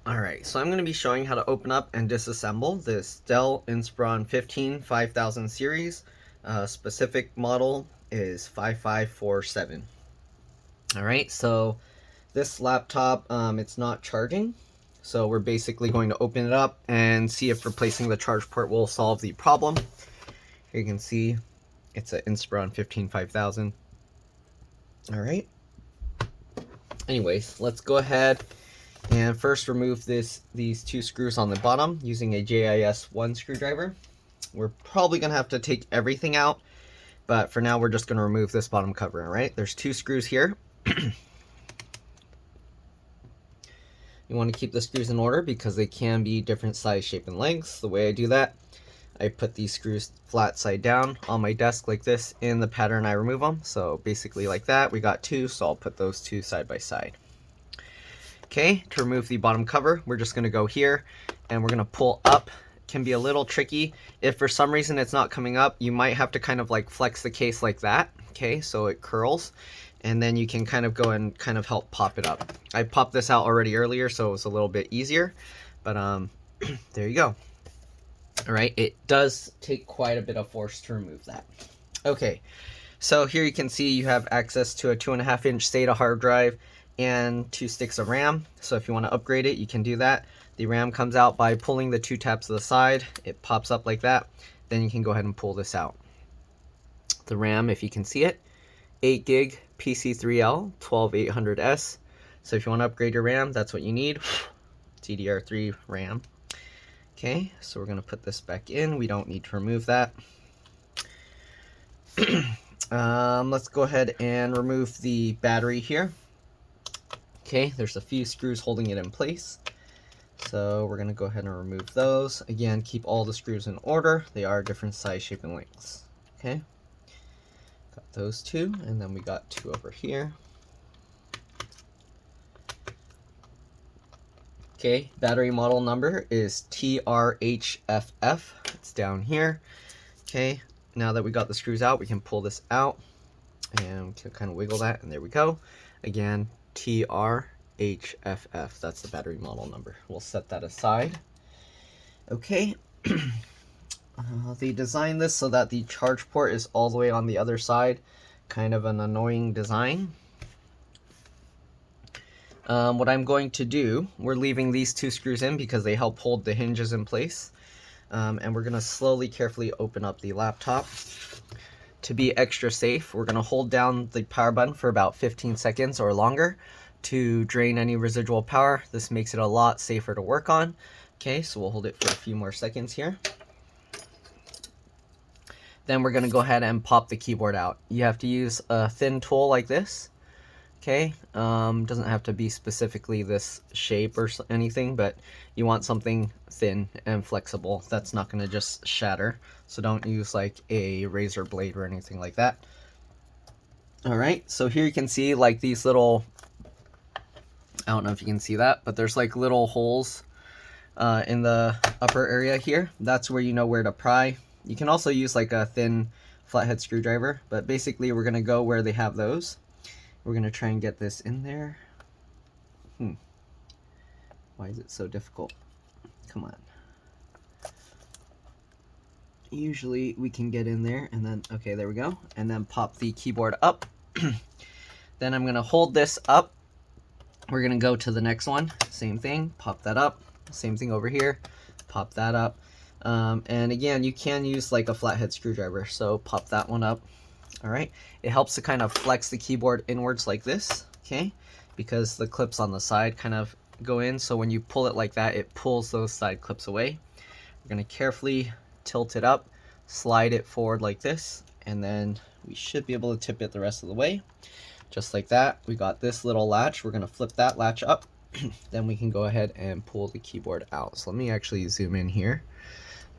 Alright, so I'm going to be showing how to open up and disassemble this Dell Inspiron 15 5000 series. Specific model is 5547. Alright, so this laptop, it's not charging. So we're basically going to open it up and see if replacing the charge port will solve the problem. Here you can see it's an Inspiron 15 5000. Alright. Anyways, let's go ahead and first remove these two screws on the bottom using a JIS1 screwdriver. We're probably going to have to take everything out, but for now we're just going to remove this bottom cover. All right, there's two screws here. You want to keep the screws in order because they can be different size, shape, and lengths. The way I do that, I put these screws flat side down on my desk like this in the pattern I remove them. So basically like that. We got two, so I'll put those two side by side. Okay, to remove the bottom cover, we're just going to go here and we're going to pull up. It can be a little tricky. If for some reason it's not coming up, you might have to kind of like flex the case like that. Okay, so it curls, and then you can kind of go and kind of help pop it up. I popped this out already earlier, so it was a little bit easier, but there you go. All right, it does take quite a bit of force to remove that. Okay, so here you can see you have access to a 2.5-inch SATA hard drive and 2 sticks of RAM. So if you want to upgrade it, you can do that. The RAM comes out by pulling the 2 tabs to the side. It pops up like that. Then you can go ahead and pull this out. The RAM, if you can see it, 8 gig PC3L 12800S. So if you want to upgrade your RAM, that's what you need. DDR3 RAM. Okay, so we're going to put this back in. We don't need to remove that. Let's go ahead and remove the battery here. Okay, there's a few screws holding it in place. So we're going to go ahead and remove those. Again, keep all the screws in order. They are different size, shape, and lengths. Okay, got those two, and then we got two over here. Okay, battery model number is TRHFF. It's down here. Okay, now that we got the screws out, we can pull this out and we can kind of wiggle that, and there we go. Again, TRHFF, that's the battery model number. We'll set that aside. Okay, they designed this so that the charge port is all the way on the other side. Kind of an annoying design. What I'm going to do, we're leaving these two screws in because they help hold the hinges in place. And we're going to slowly, carefully open up the laptop. To be extra safe, we're going to hold down the power button for about 15 seconds or longer to drain any residual power. This makes it a lot safer to work on. Okay, so we'll hold it for a few more seconds here. Then we're going to go ahead and pop the keyboard out. You have to use a thin tool like this. Okay, doesn't have to be specifically this shape or anything, but you want something thin and flexible that's not going to just shatter. So don't use like a razor blade or anything like that. Alright, so here you can see like these little, I don't know if you can see that, but there's like little holes in the upper area here. That's where you know where to pry. You can also use like a thin flathead screwdriver, but basically we're going to go where they have those. We're going to try and get this in there. Why is it so difficult? Come on. Usually we can get in there and then, okay, there we go. And then pop the keyboard up. Then I'm going to hold this up. We're going to go to the next one. Same thing, pop that up. Same thing over here, pop that up. And again, you can use like a flathead screwdriver, so pop that one up. All right, it helps to kind of flex the keyboard inwards like this, okay, because the clips on the side kind of go in, so when you pull it like that, it pulls those side clips away. We're going to carefully tilt it up, slide it forward like this, and then we should be able to tip it the rest of the way, just like that. We got this little latch. We're going to flip that latch up, then we can go ahead and pull the keyboard out. So let me actually zoom in here.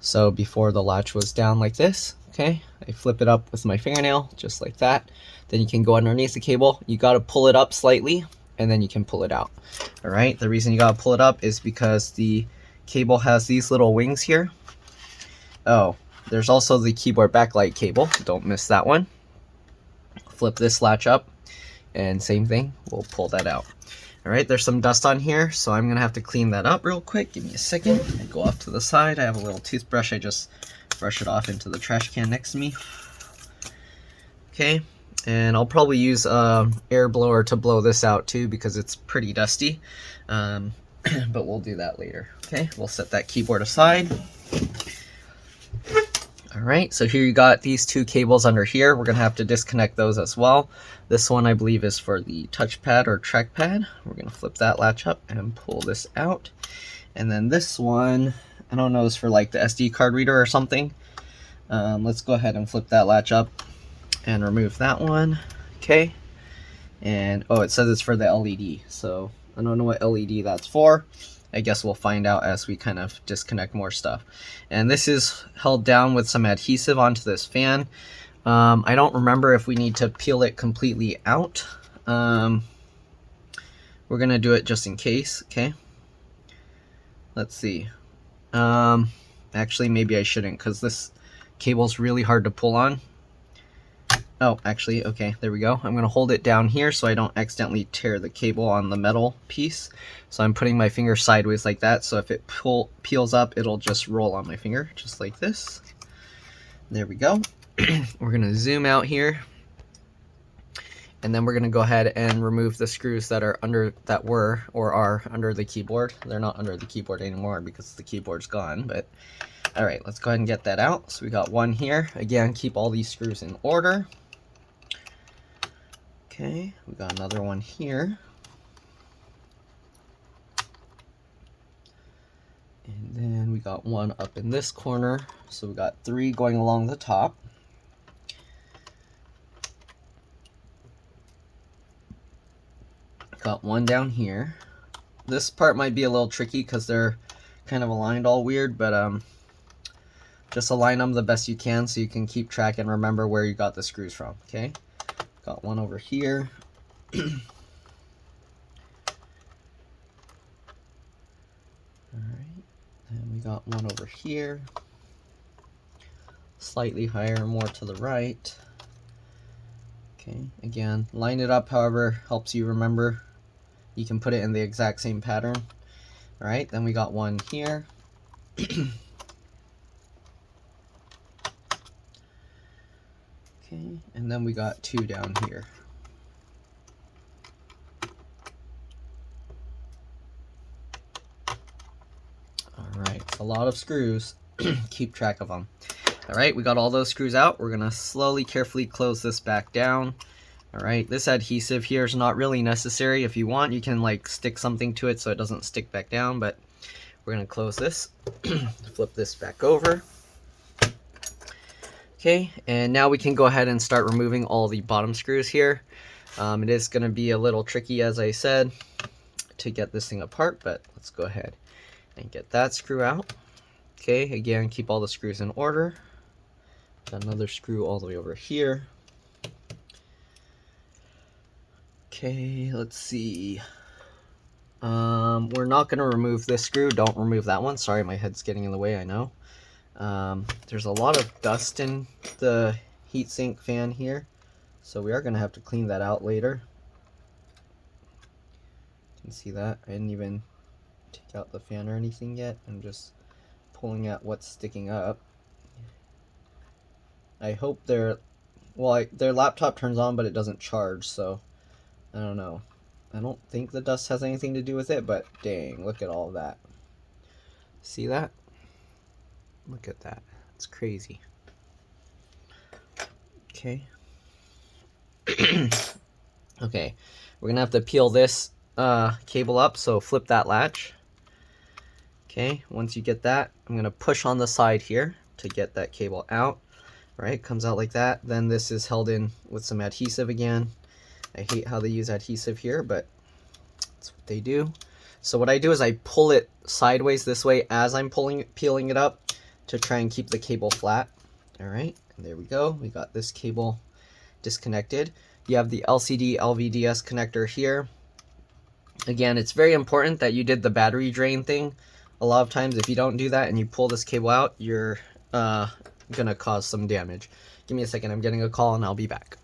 So before the latch was down like this, okay, I flip it up with my fingernail, just like that. Then you can go underneath the cable. You got to pull it up slightly, and then you can pull it out. All right, the reason you got to pull it up is because the cable has these little wings here. Oh, there's also the keyboard backlight cable. Don't miss that one. Flip this latch up, and same thing, we'll pull that out. All right, there's some dust on here, so I'm gonna have to clean that up real quick. Give me a second. I go off to the side. I have a little toothbrush. I just brush it off into the trash can next to me. Okay, and I'll probably use air blower to blow this out too because it's pretty dusty, but we'll do that later. Okay, we'll set that keyboard aside. All right, so here you got these two cables under here. We're gonna have to disconnect those as well. This one I believe is for the touchpad or trackpad. We're gonna flip that latch up and pull this out. And then this one, I don't know, is for like the SD card reader or something. Let's go ahead and flip that latch up and remove that one. Okay, and oh, it says it's for the LED, so I don't know what LED that's for. I guess we'll find out as we kind of disconnect more stuff. And this is held down with some adhesive onto this fan. I don't remember if we need to peel it completely out. We're gonna do it just in case. Okay, let's see. Actually maybe I shouldn't, because this cable's really hard to pull on. Oh, actually, okay, there we go. I'm gonna hold it down here so I don't accidentally tear the cable on the metal piece. So I'm putting my finger sideways like that, so if it peels up, it'll just roll on my finger, just like this. There we go. We're gonna zoom out here, and then we're gonna go ahead and remove the screws that are under, that were or are under the keyboard. They're not under the keyboard anymore because the keyboard's gone, but all right, let's go ahead and get that out. So we got one here. Again, keep all these screws in order. Okay, we got another one here. And then we got one up in this corner. So we got three going along the top. Got one down here. This part might be a little tricky because they're kind of aligned all weird, but just align them the best you can so you can keep track and remember where you got the screws from. Okay, got one over here. Alright, and we got one over here, slightly higher, more to the right. Okay, again, line it up however helps you remember. You can put it in the exact same pattern. Alright, then we got one here. Okay, and then we got two down here. Alright, it's a lot of screws. Keep track of them. Alright, we got all those screws out. We're going to slowly, carefully close this back down. Alright, this adhesive here is not really necessary. If you want, you can like stick something to it so it doesn't stick back down, but we're going to close this. Flip this back over. Okay, and now we can go ahead and start removing all the bottom screws here. It is going to be a little tricky, as I said, to get this thing apart, but let's go ahead and get that screw out. Okay, again, keep all the screws in order. Got another screw all the way over here. Okay, let's see. We're not going to remove this screw. Don't remove that one. Sorry, my head's getting in the way, I know. There's a lot of dust in the heatsink fan here, so we are going to have to clean that out later. You can see that. I didn't even take out the fan or anything yet. I'm just pulling at what's sticking up. I hope their laptop turns on, but it doesn't charge, so I don't know. I don't think the dust has anything to do with it, but dang, look at all of that. See that? Look at that. It's crazy. Okay. Okay, we're gonna have to peel this cable up, so flip that latch. Okay, once you get that, I'm gonna push on the side here to get that cable out. Right, comes out like that. Then this is held in with some adhesive again. I hate how they use adhesive here, but that's what they do. So what I do is I pull it sideways this way as I'm peeling it up to try and keep the cable flat. All right, and there we go. We got this cable disconnected. You have the LCD LVDS connector here. Again, it's very important that you did the battery drain thing. A lot of times if you don't do that and you pull this cable out, you're gonna cause some damage. Give me a second, I'm getting a call and I'll be back.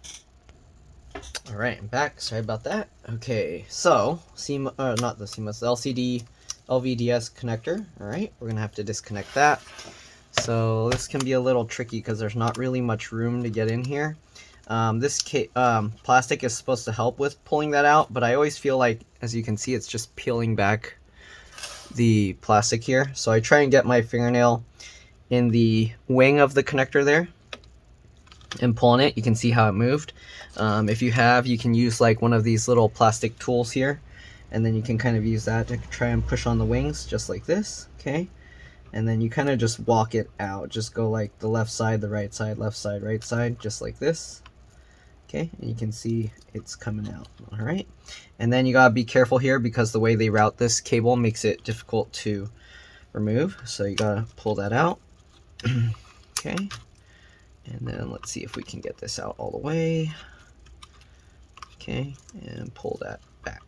All right, I'm back. Sorry about that. Okay, so not the CMOS, the LCD LVDS connector. All right, we're gonna have to disconnect that. So this can be a little tricky because there's not really much room to get in here. This plastic is supposed to help with pulling that out, but I always feel like, as you can see, it's just peeling back the plastic here. So I try and get my fingernail in the wing of the connector there and pull on it. You can see how it moved. If you have, you can use like one of these little plastic tools here, and then you can kind of use that to try and push on the wings just like this, okay? And then you kind of just walk it out. Just go like the left side, the right side, left side, right side, just like this. Okay, and you can see it's coming out. All right, and then you gotta be careful here because the way they route this cable makes it difficult to remove. So you gotta pull that out. Okay, and then let's see if we can get this out all the way. Okay, and pull that back.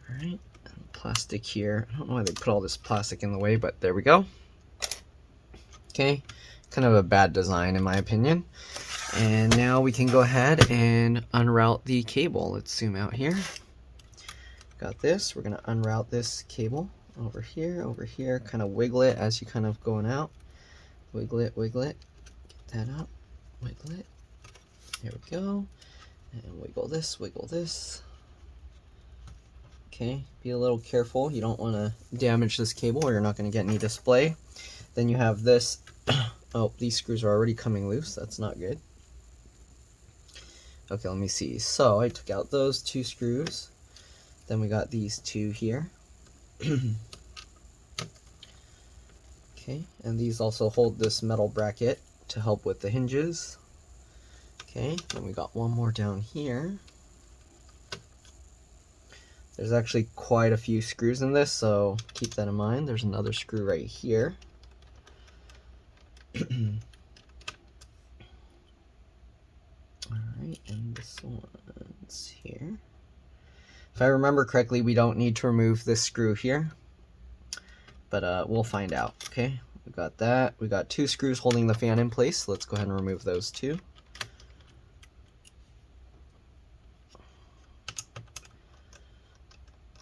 All right. Plastic here. I don't know why they put all this plastic in the way, but there we go. Okay, kind of a bad design in my opinion. And now we can go ahead and unroute the cable. Let's zoom out here. Got this. We're gonna unroute this cable over here, kind of wiggle it as you kind of going out. Wiggle it, get that up, wiggle it. There we go. And wiggle this. Okay, be a little careful. You don't want to damage this cable or you're not going to get any display. Then you have this. Oh, these screws are already coming loose. That's not good. Okay, let me see. So I took out those 2 screws. Then we got these 2 here. Okay, and these also hold this metal bracket to help with the hinges. Okay, then we got one more down here. There's actually quite a few screws in this, so keep that in mind. There's another screw right here. Alright, and this one's here. If I remember correctly, we don't need to remove this screw here, but we'll find out, okay? We got that. We got 2 screws holding the fan in place. Let's go ahead and remove those 2.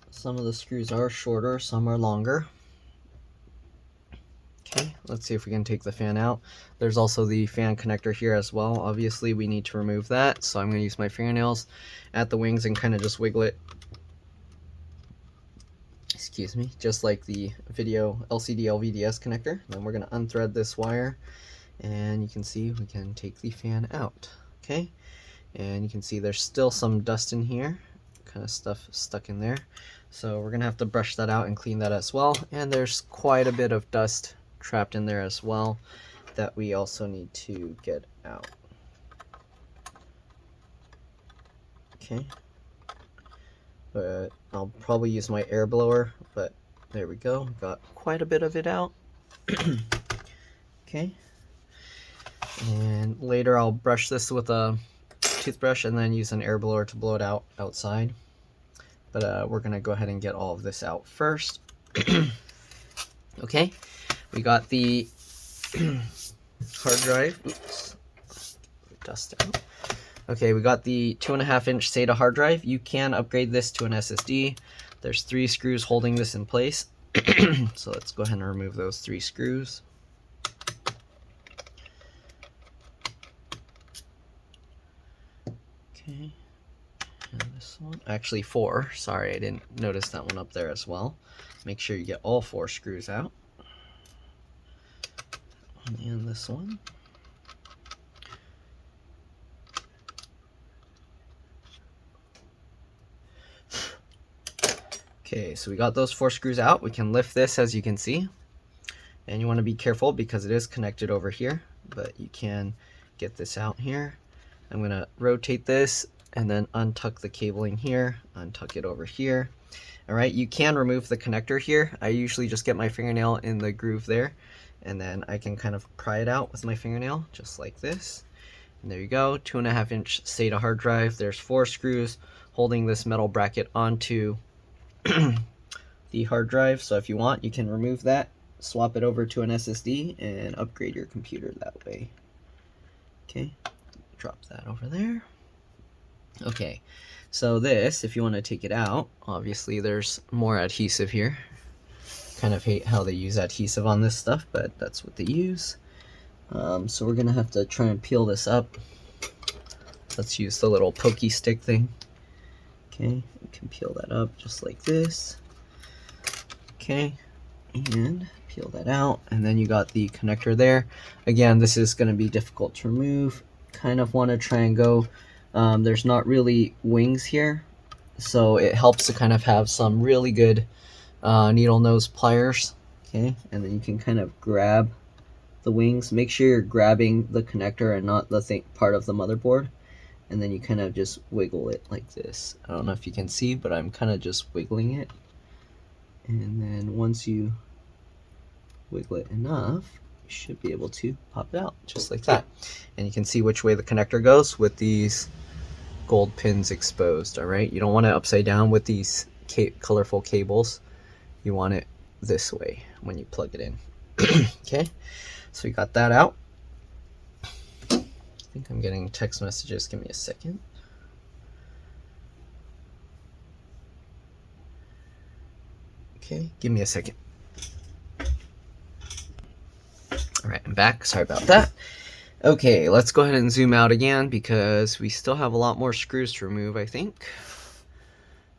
Some of the screws are shorter, some are longer. Okay, let's see if we can take the fan out. There's also the fan connector here as well. Obviously, we need to remove that, so I'm going to use my fingernails at the wings and kind of just wiggle it. Excuse me, just like the video LCD LVDS connector. Then we're going to unthread this wire, and you can see we can take the fan out. Okay, and you can see there's still some dust in here, kind of stuff stuck in there. So we're gonna have to brush that out and clean that as well. And there's quite a bit of dust trapped in there as well that we also need to get out. Okay, but I'll probably use my air blower, but there we go, got quite a bit of it out. Okay, and later I'll brush this with a toothbrush and then use an air blower to blow it out outside. But we're gonna go ahead and get all of this out first. Okay, we got the hard drive. Oops, dust out. Okay, we got the 2.5-inch SATA hard drive. You can upgrade this to an SSD. There's 3 screws holding this in place. So let's go ahead and remove those 3 screws. Okay. And this one, actually 4. Sorry, I didn't notice that one up there as well. Make sure you get all 4 screws out. And this one. Okay, so we got those 4 screws out. We can lift this, as you can see. And you want to be careful because it is connected over here, but you can get this out here. I'm going to rotate this and then untuck the cabling here, untuck it over here. All right, you can remove the connector here. I usually just get my fingernail in the groove there, and then I can kind of pry it out with my fingernail, just like this. And there you go, 2.5-inch SATA hard drive. There's 4 screws holding this metal bracket onto the hard drive. So if you want, you can remove that, swap it over to an SSD, and upgrade your computer that way. Okay, drop that over there. Okay, so this, if you want to take it out, obviously there's more adhesive here. Kind of hate how they use adhesive on this stuff, but that's what they use. So we're gonna have to try and peel this up. Let's use the little pokey stick thing. Okay, we can peel that up just like this. Okay, and peel that out, and then you got the connector there. Again, this is going to be difficult to remove. Kind of want to try and go, there's not really wings here, so it helps to kind of have some really good needle nose pliers. Okay, and then you can kind of grab the wings. Make sure you're grabbing the connector and not the part of the motherboard, and then you kind of just wiggle it like this. I don't know if you can see, but I'm kind of just wiggling it. And then once you wiggle it enough, you should be able to pop it out just like that. And you can see which way the connector goes with these gold pins exposed. All right, you don't want it upside down with these colorful cables. You want it this way when you plug it in. Okay, so we got that out. I think I'm getting text messages. Give me a second. Okay, give me a second. All right, I'm back. Sorry about that. Okay, let's go ahead and zoom out again because we still have a lot more screws to remove, I think.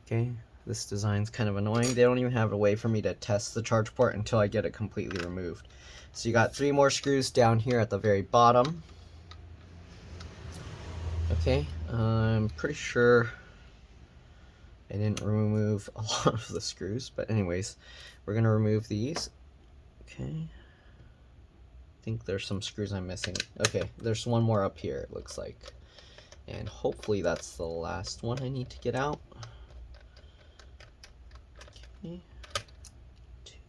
Okay, this design's kind of annoying. They don't even have a way for me to test the charge port until I get it completely removed. So you got 3 more screws down here at the very bottom. Okay, I'm pretty sure I didn't remove a lot of the screws, but anyways, we're gonna remove these. Okay, I think there's some screws I'm missing. Okay, there's one more up here, it looks like, and hopefully that's the last one I need to get out. Okay,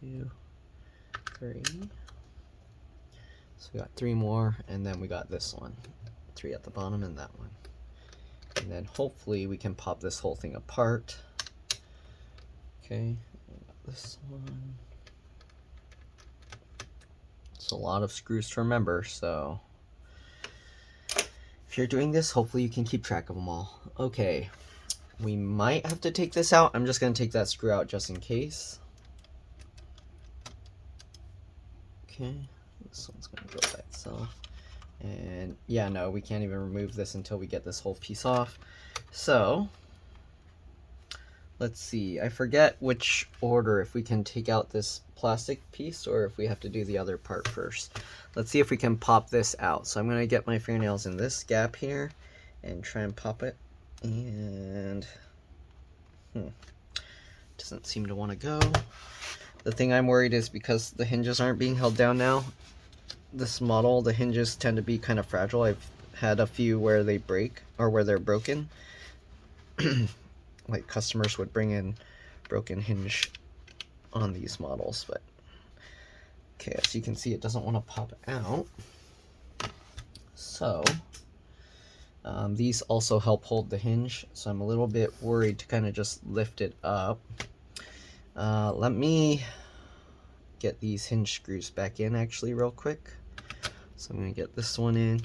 2, 3. So we got 3 more, and then we got this one, 3 at the bottom and that one. And then hopefully we can pop this whole thing apart. Okay, this one. It's a lot of screws to remember, so if you're doing this, hopefully you can keep track of them all. Okay, we might have to take this out. I'm just going to take that screw out just in case. Okay, this one's going to go by itself. And yeah, no, we can't even remove this until we get this whole piece off. So let's see, I forget which order, if we can take out this plastic piece or if we have to do the other part first. Let's see if we can pop this out. So I'm going to get my fingernails in this gap here and try and pop it. And doesn't seem to want to go. The thing I'm worried is because the hinges aren't being held down now, this model, the hinges tend to be kind of fragile. I've had a few where they break or where they're broken. Like customers would bring in broken hinge on these models, but okay, as you can see, it doesn't want to pop out. So these also help hold the hinge, so I'm a little bit worried to kind of just lift it up. Let me get these hinge screws back in actually real quick. So I'm going to get this one in.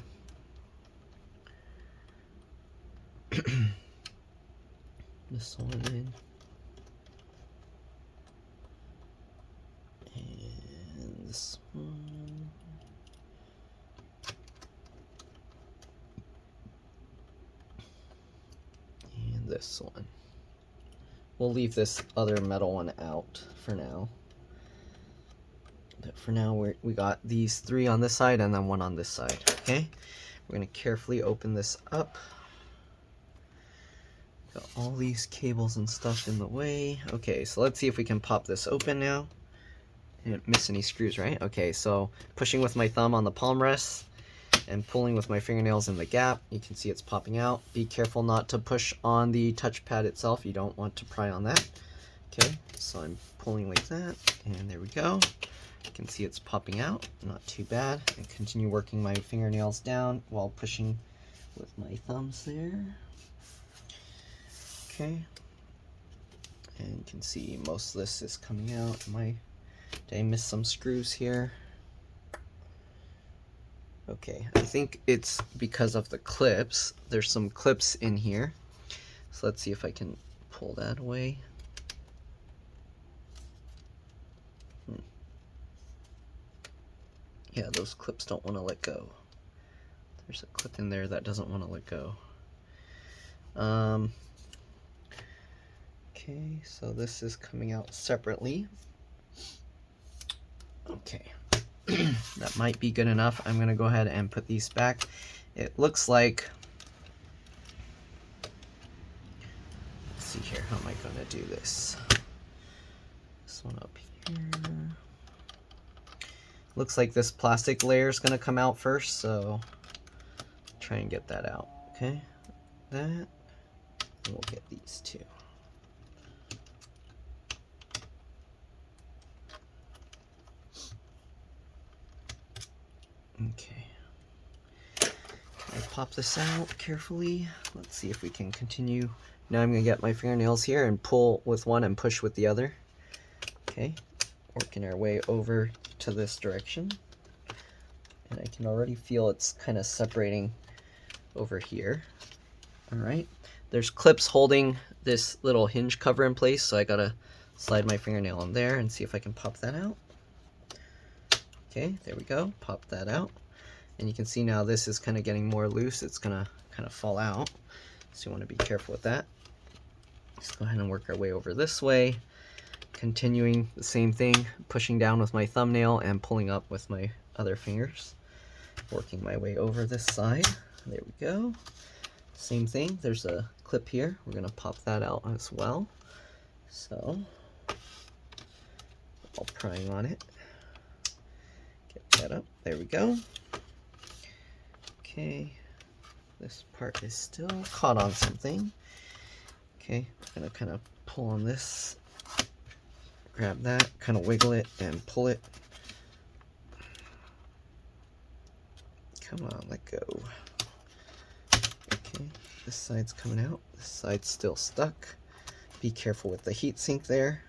This one in. And this one. And this one. We'll leave this other metal one out for now. But for now, we got these 3 on this side and then 1 on this side. Okay, we're going to carefully open this up. Got all these cables and stuff in the way. Okay, so let's see if we can pop this open now. I didn't miss any screws, right? Okay, so pushing with my thumb on the palm rest and pulling with my fingernails in the gap, you can see it's popping out. Be careful not to push on the touchpad itself. You don't want to pry on that. Okay, so I'm pulling like that, and there we go. You can see it's popping out, not too bad. And continue working my fingernails down while pushing with my thumbs there. Okay, and you can see most of this is coming out. Did I miss some screws here? Okay, I think it's because of the clips. There's some clips in here. So let's see if I can pull that away. Yeah, those clips don't want to let go. There's a clip in there that doesn't want to let go. Okay, so this is coming out separately. Okay, that might be good enough. I'm gonna go ahead and put these back. It looks like, let's see here, how am I gonna do this? This one up here. Looks like this plastic layer is gonna come out first, so try and get that out. Okay, that, and we'll get these two. Okay, I pop this out carefully. Let's see if we can continue. Now I'm gonna get my fingernails here and pull with one and push with the other. Okay, working our way over to this direction. And I can already feel it's kind of separating over here. All right, there's clips holding this little hinge cover in place, so I gotta slide my fingernail in there and see if I can pop that out. Okay, there we go, pop that out. And you can see now this is kind of getting more loose. It's gonna kind of fall out. So you wanna be careful with that. Let's go ahead and work our way over this way. Continuing the same thing, pushing down with my thumbnail and pulling up with my other fingers. Working my way over this side. There we go. Same thing, there's a clip here. We're gonna pop that out as well. So, I'll prying on it. Get that up, there we go. Okay, this part is still caught on something. Okay, I'm gonna kind of pull on this, grab that, kind of wiggle it and pull it. Come on, let go. Okay, this side's coming out, this side's still stuck. Be careful with the heat sink there.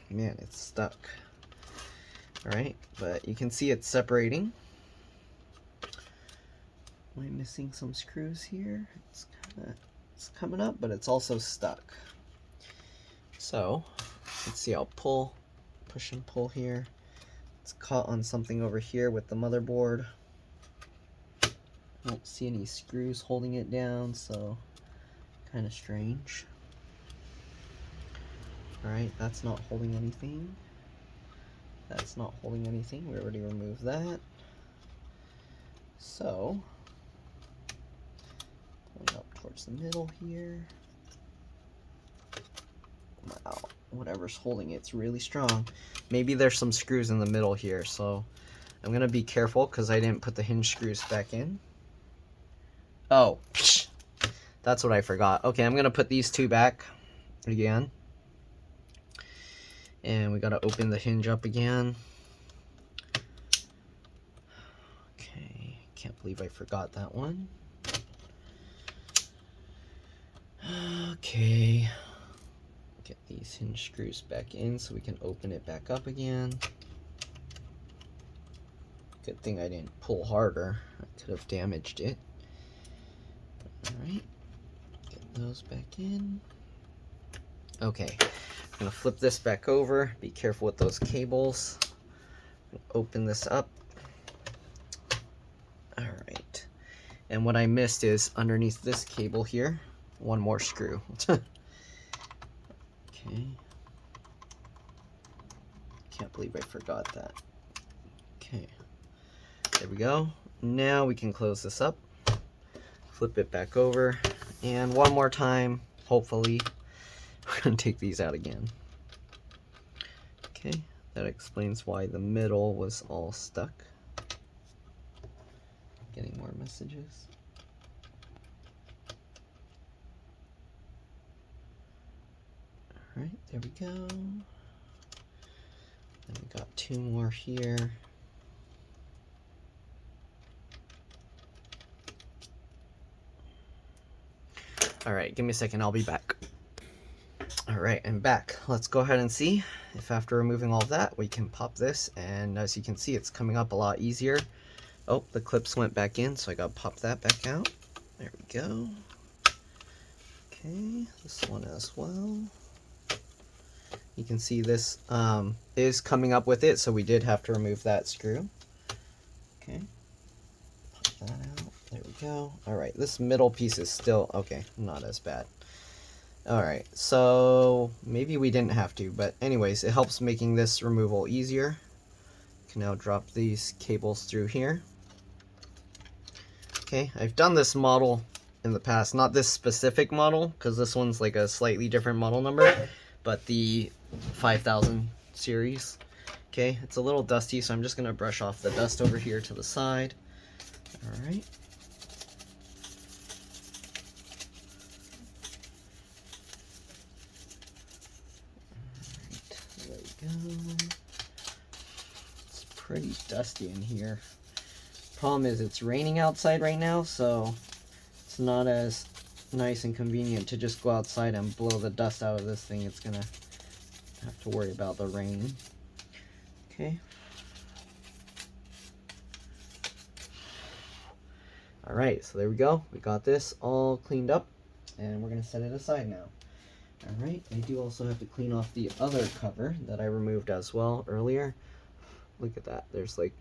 Man, it's stuck. Alright, but you can see it's separating. Am I missing some screws here? It's coming up, but it's also stuck. So, let's see, I'll pull, push and pull here. It's caught on something over here with the motherboard. I don't see any screws holding it down, so kind of strange. Alright, that's not holding anything. That's not holding anything. We already removed that. So, going up towards the middle here. Wow, whatever's holding it's really strong. Maybe there's some screws in the middle here, so I'm gonna be careful because I didn't put the hinge screws back in. Oh, that's what I forgot. Okay, I'm gonna put these two back again. And we gotta open the hinge up again. Okay, can't believe I forgot that one. Okay, get these hinge screws back in so we can open it back up again. Good thing I didn't pull harder. I could have damaged it. Alright, get those back in. Okay, I'm gonna flip this back over. Be careful with those cables. Open this up. Alright, and what I missed is underneath this cable here, one more screw. Okay. Can't believe I forgot that. Okay. There we go. Now we can close this up. Flip it back over. And one more time, hopefully, we're going to take these out again. Okay. That explains why the middle was all stuck. Getting more messages. Alright, there we go. Then we got two more here. Alright, give me a second, I'll be back. Alright, I'm back. Let's go ahead and see if after removing all of that, we can pop this, and as you can see, it's coming up a lot easier. Oh, the clips went back in, so I gotta pop that back out. There we go. Okay, this one as well. You can see this is coming up with it, so we did have to remove that screw. Okay, pop that out. There we go. Alright, this middle piece is still, okay, not as bad. Alright, so maybe we didn't have to, but anyways, it helps making this removal easier. You can now drop these cables through here. Okay, I've done this model in the past, not this specific model, because this one's like a slightly different model number, but the 5000 series. Okay, it's a little dusty, so I'm just going to brush off the dust over here to the side. Alright. There we go. It's pretty dusty in here. Problem is it's raining outside right now, so it's not as nice and convenient to just go outside and blow the dust out of this thing. It's gonna have to worry about the rain. Okay. Alright, so there we go. We got this all cleaned up, and we're gonna set it aside now. Alright, I do also have to clean off the other cover that I removed as well earlier. Look at that. There's like,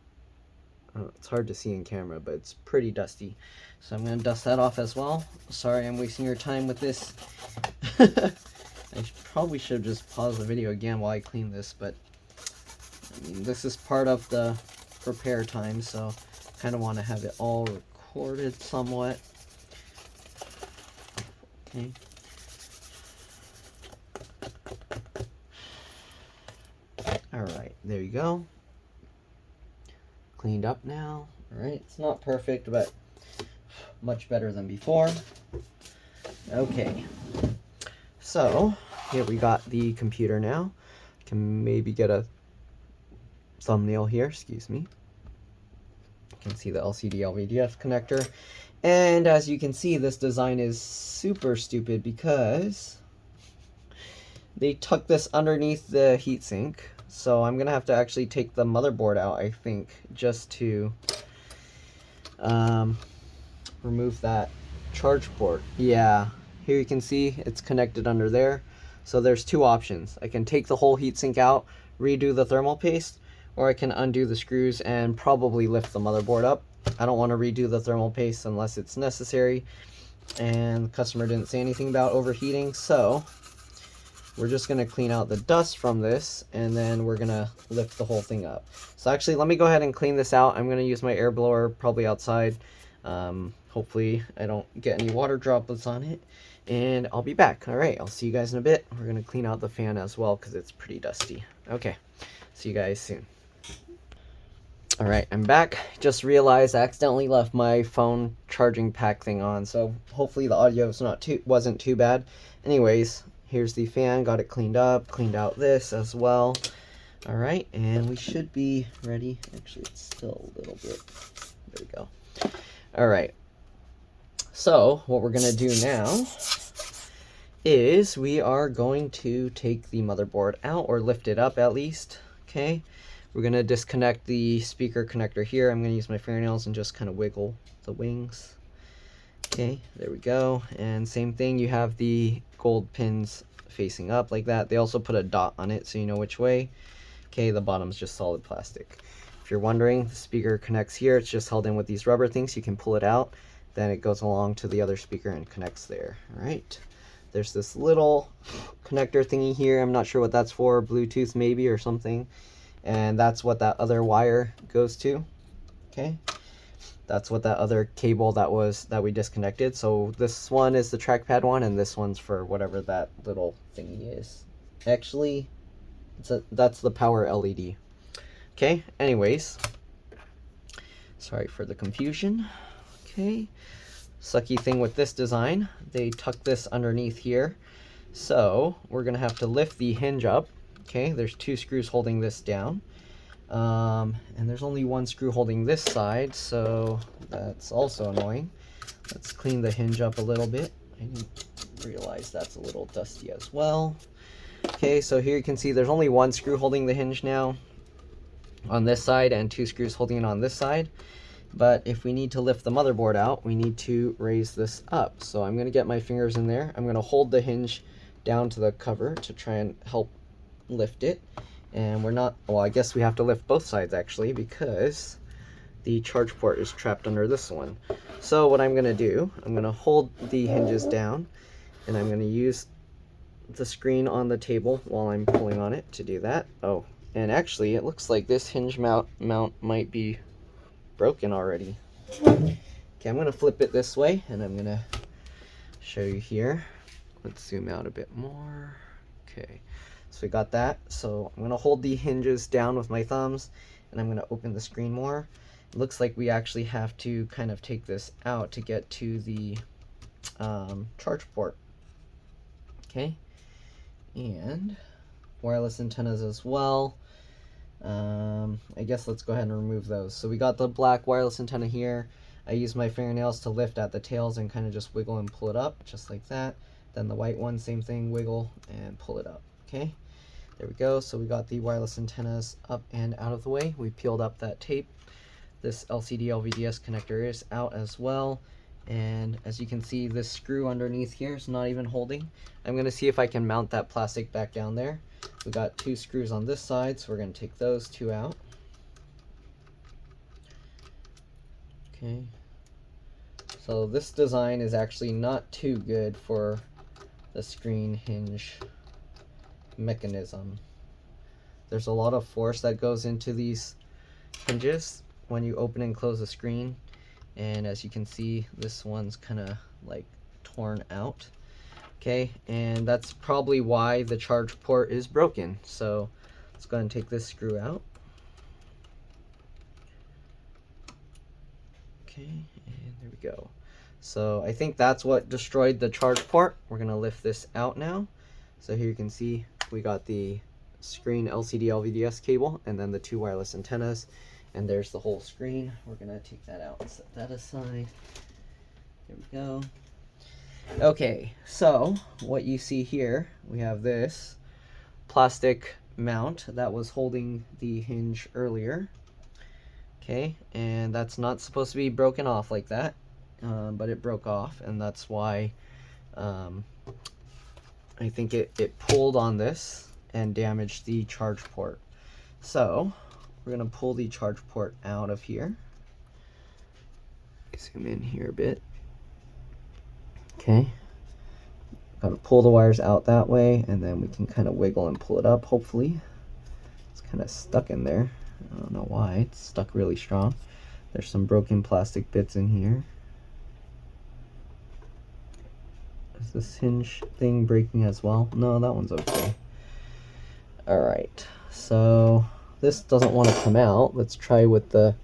it's hard to see in camera, but it's pretty dusty. So I'm going to dust that off as well. Sorry I'm wasting your time with this. I probably should just pause the video again while I clean this, but I mean, this is part of the repair time, so I kind of want to have it all recorded somewhat. Okay. Alright, there you go. Cleaned up now. Alright, it's not perfect, but much better than before. Okay, so here we got the computer now. Can maybe get a thumbnail here, excuse me. You can see the LCD LVDF connector. And as you can see, this design is super stupid because they tuck this underneath the heatsink. So I'm gonna have to actually take the motherboard out, I think, just to remove that charge port. Yeah, here you can see it's connected under there. So there's two options. I can take the whole heatsink out, redo the thermal paste, or I can undo the screws and probably lift the motherboard up. I don't want to redo the thermal paste unless it's necessary, and the customer didn't say anything about overheating, so we're just going to clean out the dust from this, and then we're going to lift the whole thing up. So actually, let me go ahead and clean this out. I'm going to use my air blower, probably outside. Hopefully, I don't get any water droplets on it. And I'll be back. Alright, I'll see you guys in a bit. We're going to clean out the fan as well, because it's pretty dusty. Okay, see you guys soon. Alright, I'm back. Just realized I accidentally left my phone charging pack thing on, so hopefully the audio wasn't too bad. Anyways, here's the fan, got it cleaned up, cleaned out this as well. Alright, and we should be ready. Actually, it's still a little bit. There we go. Alright, so what we're going to do now is we are going to take the motherboard out, or lift it up at least. Okay, we're going to disconnect the speaker connector here. I'm going to use my fingernails and just kind of wiggle the wings. Okay, there we go. And same thing, you have the gold pins facing up like that. They also put a dot on it so you know which way. Okay, the bottom's just solid plastic. If you're wondering, the speaker connects here. It's just held in with these rubber things. You can pull it out, then it goes along to the other speaker and connects there. All right, there's this little connector thingy here. I'm not sure what that's for, Bluetooth maybe or something, and that's what that other wire goes to. Okay, that's what that other cable that we disconnected. So this one is the trackpad one, and this one's for whatever that little thingy is. Actually, that's the power LED. Okay, anyways, sorry for the confusion. Okay, sucky thing with this design, they tuck this underneath here, so we're gonna have to lift the hinge up. Okay, there's two screws holding this down, and there's only one screw holding this side, so that's also annoying. Let's clean the hinge up a little bit. I need realize that's a little dusty as well. Okay, so here you can see there's only one screw holding the hinge now on this side and two screws holding it on this side. But if we need to lift the motherboard out, we need to raise this up. So I'm going to get my fingers in there. I'm going to hold the hinge down to the cover to try and help lift it. And we're not, well, I guess we have to lift both sides actually, because the charge port is trapped under this one. So what I'm going to do, I'm going to hold the hinges down, and I'm going to use the screen on the table while I'm pulling on it to do that. Oh, and actually it looks like this hinge mount might be broken already. Okay, I'm going to flip it this way, and I'm going to show you here. Let's zoom out a bit more. Okay, so we got that. So I'm going to hold the hinges down with my thumbs, and I'm going to open the screen more. It looks like we actually have to kind of take this out to get to the charge port. Okay, and wireless antennas as well. I guess let's go ahead and remove those. So we got the black wireless antenna here. I use my fingernails to lift at the tails and kind of just wiggle and pull it up, just like that. Then the white one, same thing, wiggle and pull it up. Okay, there we go. So we got the wireless antennas up and out of the way. We peeled up that tape. This LCD LVDS connector is out as well. And as you can see, this screw underneath here is not even holding. I'm going to see if I can mount that plastic back down there. We got two screws on this side, so we're going to take those two out. Okay. So this design is actually not too good for the screen hinge mechanism. There's a lot of force that goes into these hinges when you open and close the screen. And as you can see, this one's kind of like torn out. Okay, and that's probably why the charge port is broken. So let's go ahead and take this screw out. Okay, and there we go. So I think that's what destroyed the charge port. We're going to lift this out now. So here you can see we got the screen LCD LVDS cable and then the two wireless antennas. And there's the whole screen. We're going to take that out and set that aside. There we go. Okay, so what you see here, we have this plastic mount that was holding the hinge earlier. Okay, and that's not supposed to be broken off like that, but it broke off, and that's why I think it pulled on this and damaged the charge port. So we're going to pull the charge port out of here. Zoom in here a bit. Okay, got to pull the wires out that way, and then we can kind of wiggle and pull it up, hopefully. It's kind of stuck in there. I don't know why. It's stuck really strong. There's some broken plastic bits in here. Is this hinge thing breaking as well? No, that one's okay. Alright, so this doesn't want to come out. Let's try with the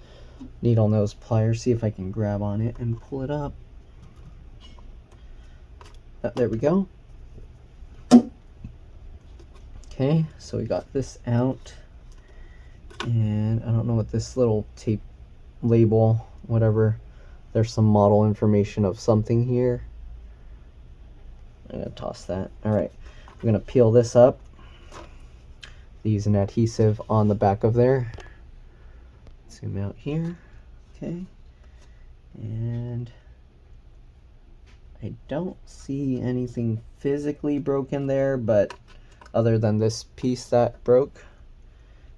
needle nose pliers, see if I can grab on it and pull it up. There we go. Okay, so we got this out, and I don't know what this little tape label, whatever, there's some model information of something here. I'm gonna toss that. Alright, I'm gonna peel this up, use an adhesive on the back of there. Zoom out here. Okay, and I don't see anything physically broken there, but other than this piece that broke,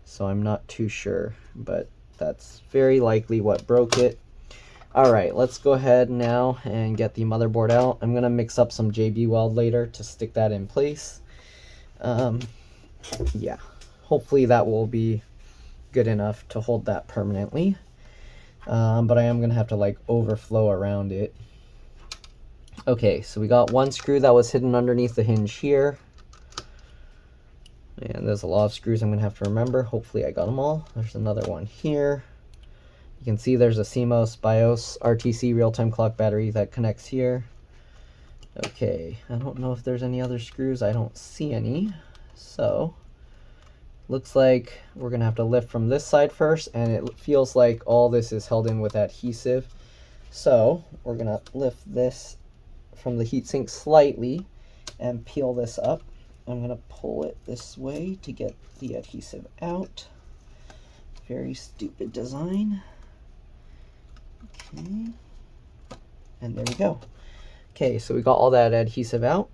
so I'm not too sure, but that's very likely what broke it. Alright, let's go ahead now and get the motherboard out. I'm going to mix up some JB Weld later to stick that in place. Yeah, hopefully that will be good enough to hold that permanently, but I am going to have to like overflow around it. Okay, so we got one screw that was hidden underneath the hinge here. And there's a lot of screws I'm going to have to remember. Hopefully I got them all. There's another one here. You can see there's a CMOS BIOS RTC real-time clock battery that connects here. Okay, I don't know if there's any other screws. I don't see any. So, looks like we're going to have to lift from this side first, and it feels like all this is held in with adhesive. So, we're going to lift this from the heatsink slightly and peel this up. I'm going to pull it this way to get the adhesive out. Very stupid design. Okay. And there we go. Okay, so we got all that adhesive out.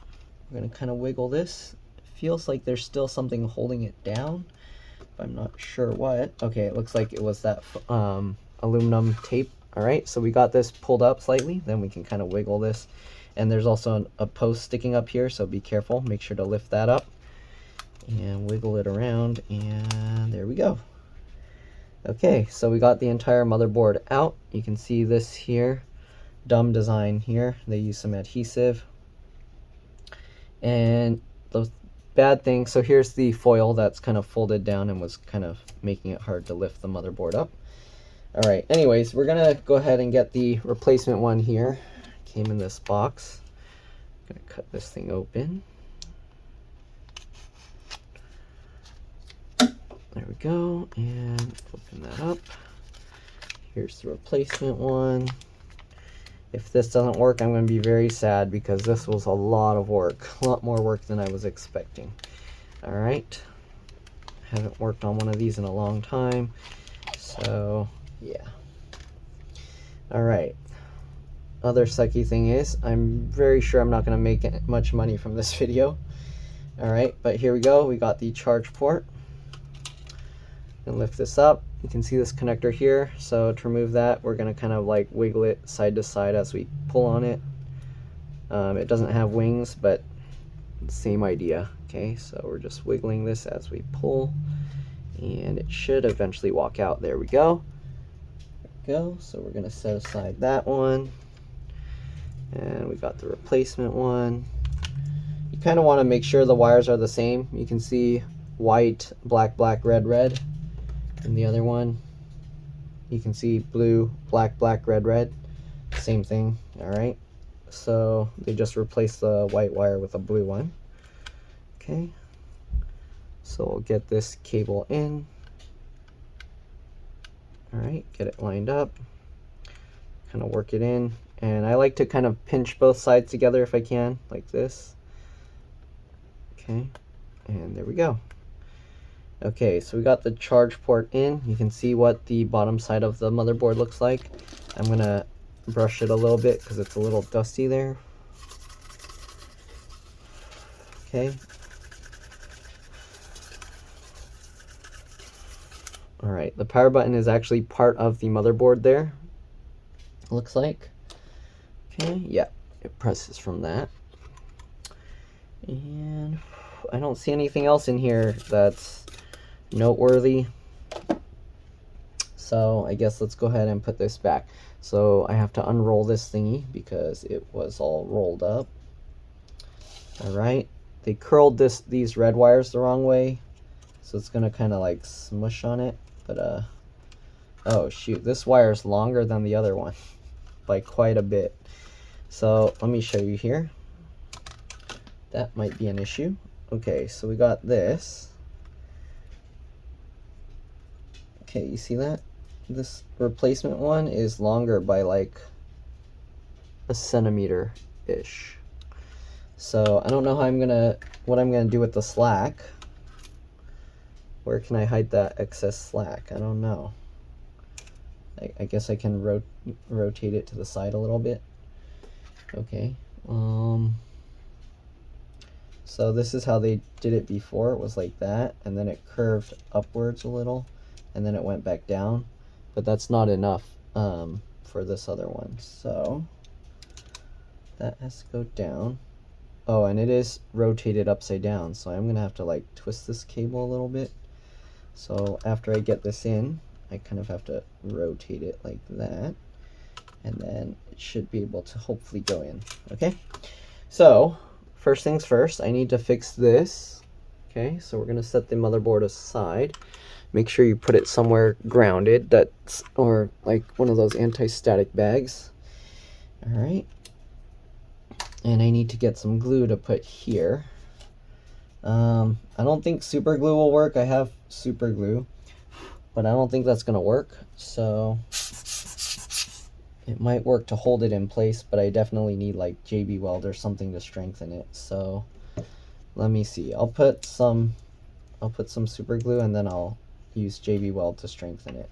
We're going to kind of wiggle this. It feels like there's still something holding it down, but I'm not sure what. Okay, it looks like it was that aluminum tape. All right, so we got this pulled up slightly. Then we can kind of wiggle this. And there's also a post sticking up here, so be careful. Make sure to lift that up and wiggle it around, and there we go. Okay, so we got the entire motherboard out. You can see this here, dumb design here. They use some adhesive. And the bad thing, so here's the foil that's kind of folded down and was kind of making it hard to lift the motherboard up. All right, anyways, we're gonna go ahead and get the replacement one here. Came in this box. I'm gonna cut this thing open. There we go, and open that up. Here's the replacement one. If this doesn't work, I'm going to be very sad because this was a lot of work, a lot more work than I was expecting. All right, haven't worked on one of these in a long time, so yeah. All right. Other sucky thing is, I'm very sure I'm not going to make much money from this video. All right, but here we go. We got the charge port. And lift this up. You can see this connector here. So to remove that, we're going to kind of like wiggle it side to side as we pull on it. It doesn't have wings, but same idea. Okay, so we're just wiggling this as we pull, and it should eventually walk out. There we go. There we go. So we're going to set aside that one. And we got the replacement one. You kind of want to make sure the wires are the same. You can see white, black, black, red, red. And the other one, you can see blue, black, black, red, red. Same thing. All right. So they just replaced the white wire with a blue one. Okay. So we'll get this cable in. All right. Get it lined up. Kind of work it in. And I like to kind of pinch both sides together if I can, like this. Okay, and there we go. Okay, so we got the charge port in. You can see what the bottom side of the motherboard looks like. I'm gonna brush it a little bit because it's a little dusty there. Okay. All right, the power button is actually part of the motherboard there, looks like. Okay, yeah, it presses from that. And I don't see anything else in here that's noteworthy. So I guess let's go ahead and put this back. So I have to unroll this thingy because it was all rolled up. All right, they curled these red wires the wrong way, so it's gonna kind of like smush on it. But oh shoot, this wire is longer than the other one by quite a bit. So let me show you here. That might be an issue. Okay, so we got this. Okay, you see that? This replacement one is longer by like a centimeter-ish. So I don't know how what I'm gonna do with the slack. Where can I hide that excess slack? I don't know. I guess I can rotate it to the side a little bit. Okay. So this is how they did it before. It was like that, and then it curved upwards a little, and then it went back down. But that's not enough for this other one. So that has to go down. Oh, and it is rotated upside down, so I'm gonna have to like twist this cable a little bit. So after I get this in, I kind of have to rotate it like that, and then it should be able to hopefully go in. Okay, so first things first, I need to fix this. Okay, so we're gonna set the motherboard aside. Make sure you put it somewhere grounded, or like one of those anti-static bags. All right, and I need to get some glue to put here. I don't think super glue will work. I have super glue, but I don't think that's gonna work. So It might work to hold it in place, but I definitely need like JB Weld or something to strengthen it. So let me see. I'll put some super glue and then I'll use JB Weld to strengthen it.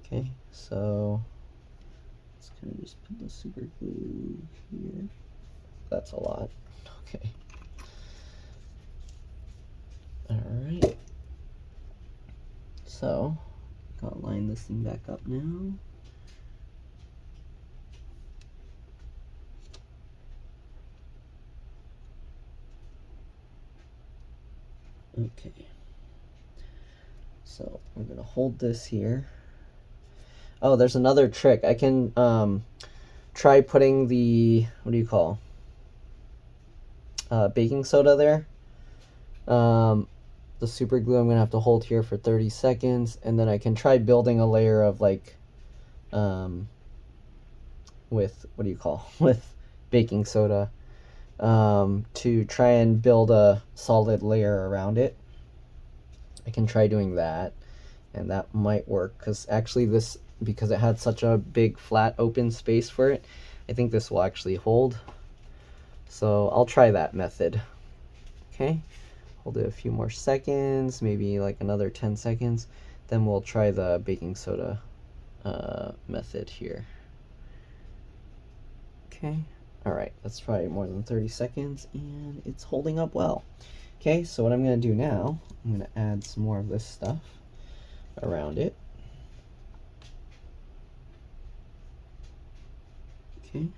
Okay, so let's kind of just put the super glue here. That's a lot. Okay. All right. So gotta line this thing back up now. Okay. So we're gonna hold this here. Oh, there's another trick. I can try putting the, what do you call, baking soda there. The super glue I'm gonna have to hold here for 30 seconds, and then I can try building a layer of like with, what do you call, with baking soda to try and build a solid layer around it. I can try doing that, and that might work, because actually this, because it had such a big flat open space for it, I think this will actually hold. So I'll try that method. Okay, hold it a few more seconds, maybe like another 10 seconds, then we'll try the baking soda method here. Okay, all right, that's probably more than 30 seconds, and it's holding up well. Okay, so what I'm gonna do now, I'm gonna add some more of this stuff around it. Okay,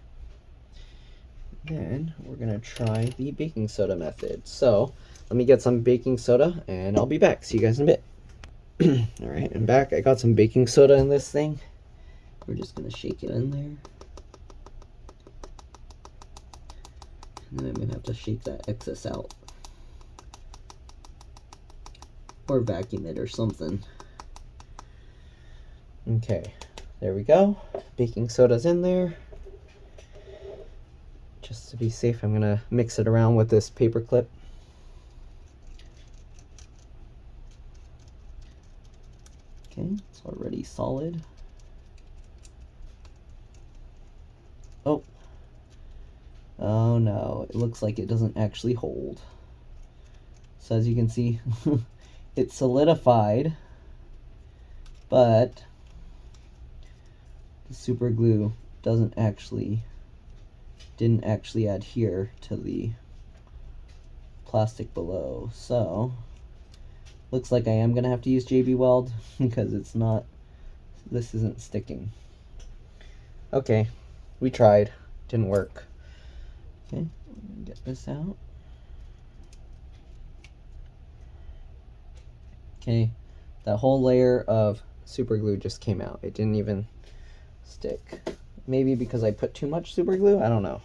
then we're gonna try the baking soda method. So let me get some baking soda and I'll be back. See you guys in a bit. All right, I'm back. I got some baking soda in this thing. We're just gonna shake it in there. And then I'm gonna have to shake that excess out. Or vacuum it or something. Okay, there we go. Baking soda's in there. Just to be safe, I'm gonna mix it around with this paper clip. Okay, it's already solid. Oh. Oh no, it looks like it doesn't actually hold. So as you can see, it's solidified, but the super glue didn't actually adhere to the plastic below. So looks like I am gonna have to use JB Weld because this isn't sticking. Okay, we tried, didn't work. Okay, get this out. Okay, that whole layer of super glue just came out. It didn't even stick. Maybe because I put too much super glue? I don't know.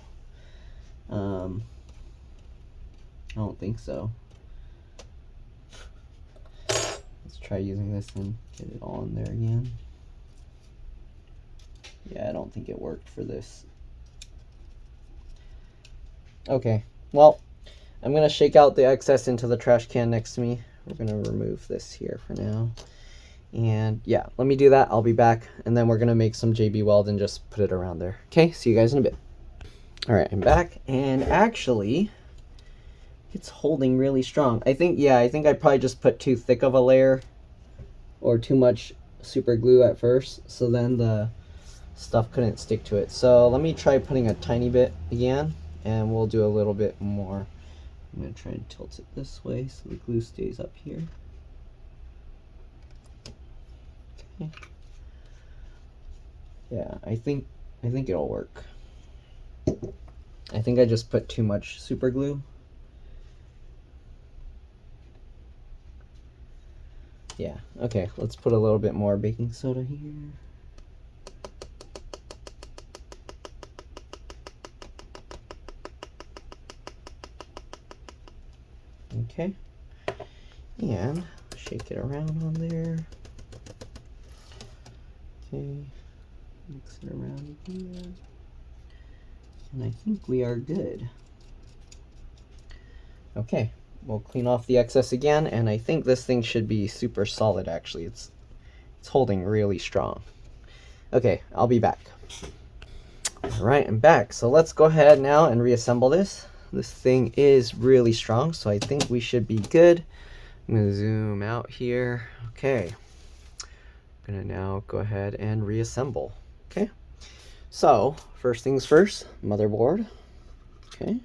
I don't think so. Let's try using this and get it all in there again. Yeah, I don't think it worked for this. Okay, well, I'm gonna shake out the excess into the trash can next to me. We're gonna remove this here for now. And yeah, let me do that. I'll be back, and then we're gonna make some JB Weld and just put it around there. Okay, see you guys in a bit. All right, I'm back, and actually, it's holding really strong. I think I probably just put too thick of a layer or too much super glue at first, so then the stuff couldn't stick to it. So let me try putting a tiny bit again, and we'll do a little bit more. I'm gonna try and tilt it this way so the glue stays up here. Okay. Yeah, I think it'll work. I think I just put too much super glue. Yeah, okay, let's put a little bit more baking soda here. Okay, and shake it around on there. Okay, mix it around here. And I think we are good. Okay, we'll clean off the excess again, and I think this thing should be super solid actually. It's holding really strong. Okay, I'll be back. All right, I'm back. So let's go ahead now and reassemble this. This thing is really strong, so I think we should be good. I'm gonna zoom out here. Okay, I'm gonna now go ahead and reassemble. Okay, so first things first, motherboard. Okay.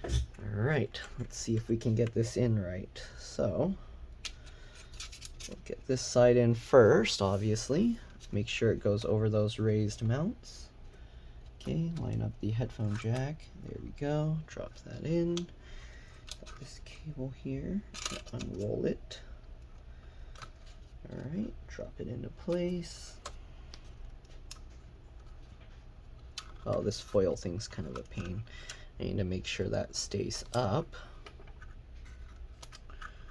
All right, let's see if we can get this in right. So we'll get this side in first, obviously. Make sure it goes over those raised mounts. Okay, line up the headphone jack. There we go. Drop that in. Got this cable here. Unroll it. All right, drop it into place. Oh, this foil thing's kind of a pain. I need to make sure that stays up.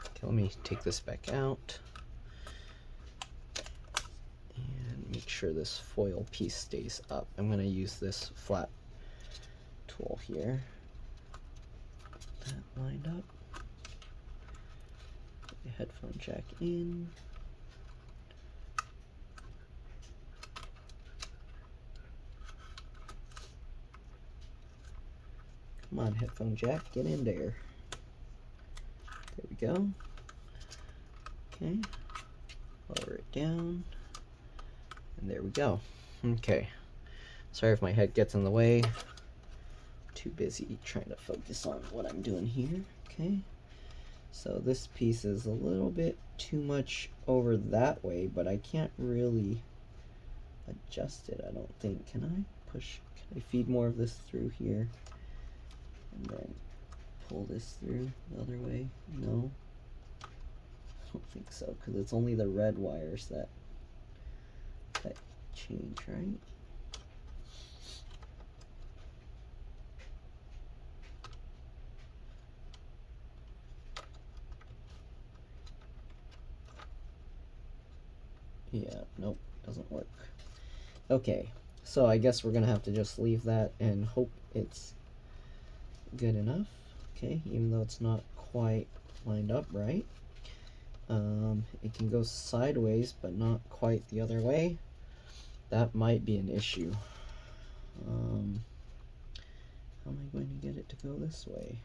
Okay, let me take this back out. And make sure this foil piece stays up. I'm going to use this flat tool here. Get that lined up. Put the headphone jack in. Come on, headphone jack, get in there. There we go. Okay, lower it down. And there we go. Okay, sorry if my head gets in the way. Too busy trying to focus on what I'm doing here. Okay, so this piece is a little bit too much over that way, but I can't really adjust it, I don't think. Can I push, can I feed more of this through here? And then pull this through the other way? No, I don't think so, because it's only the red wires that change, right? Yeah, nope, doesn't work. Okay, so I guess we're gonna have to just leave that and hope it's good enough. Okay, even though it's not quite lined up right. It can go sideways, but not quite the other way. That might be an issue. How am I going to get it to go this way?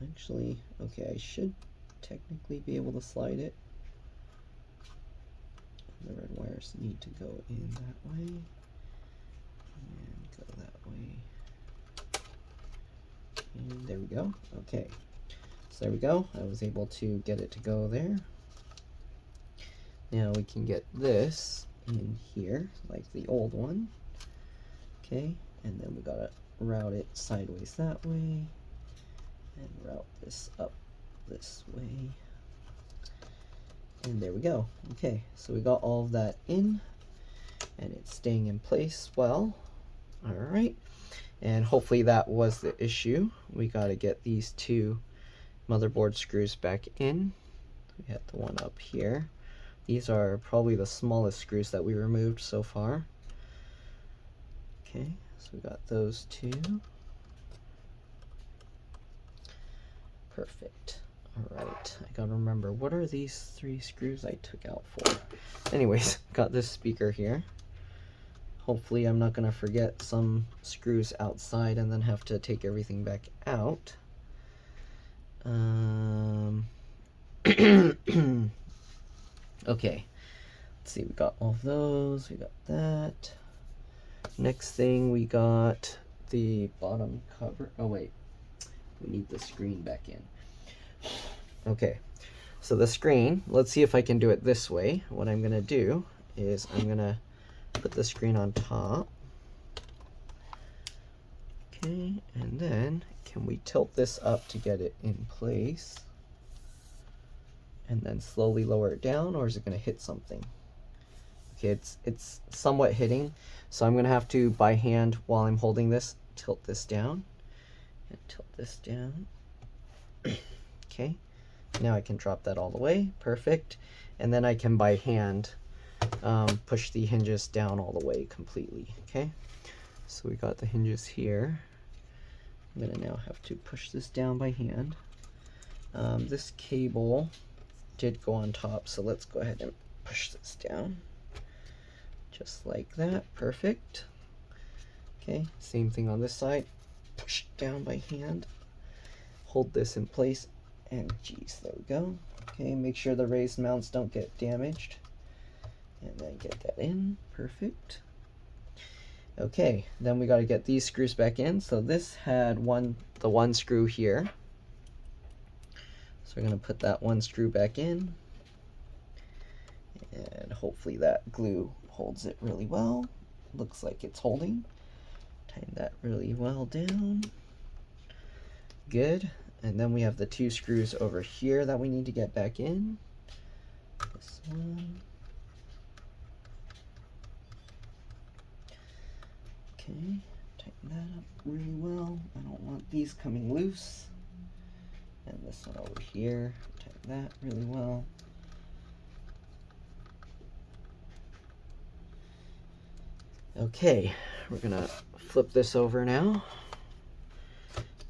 Actually, okay, I should technically be able to slide it. The red wires need to go in that way and go that way. And there we go. Okay, so there we go. I was able to get it to go there. Now we can get this in here like the old one. Okay, and then we gotta route it sideways that way and route this up this way. And there we go. Okay, so we got all of that in and it's staying in place well. All right, and hopefully that was the issue. We got to get these two motherboard screws back in. We had the one up here. These are probably the smallest screws that we removed so far. Okay, so we got those two. Perfect. Alright, I gotta remember, what are these three screws I took out for? Anyways, got this speaker here. Hopefully I'm not gonna forget some screws outside and then have to take everything back out. Okay, let's see, we got all of those, we got that. Next thing, we got the bottom cover. Oh wait, we need the screen back in. Okay, so the screen, let's see if I can do it this way. What I'm gonna do is I'm gonna put the screen on top. Okay, and then can we tilt this up to get it in place? And then slowly lower it down, or is it gonna hit something? Okay, it's somewhat hitting, so I'm gonna have to, by hand, while I'm holding this, tilt this down and tilt this down. Okay, now I can drop that all the way. Perfect. And then I can, by hand, push the hinges down all the way completely. Okay, so we got the hinges here. I'm gonna now have to push this down by hand. This cable did go on top, so let's go ahead and push this down just like that. Perfect. Okay, same thing on this side. Push it down by hand. Hold this in place, and geez, there we go. Okay, make sure the raised mounts don't get damaged, and then get that in. Perfect. Okay, then we got to get these screws back in. So this had the one screw here, so we're going to put that one screw back in, and hopefully that glue holds it really well. Looks like it's holding. Tighten that really well down. Good. And then we have the two screws over here that we need to get back in. This one. Okay, tighten that up really well. I don't want these coming loose. And this one over here, tighten that really well. Okay, we're gonna flip this over now.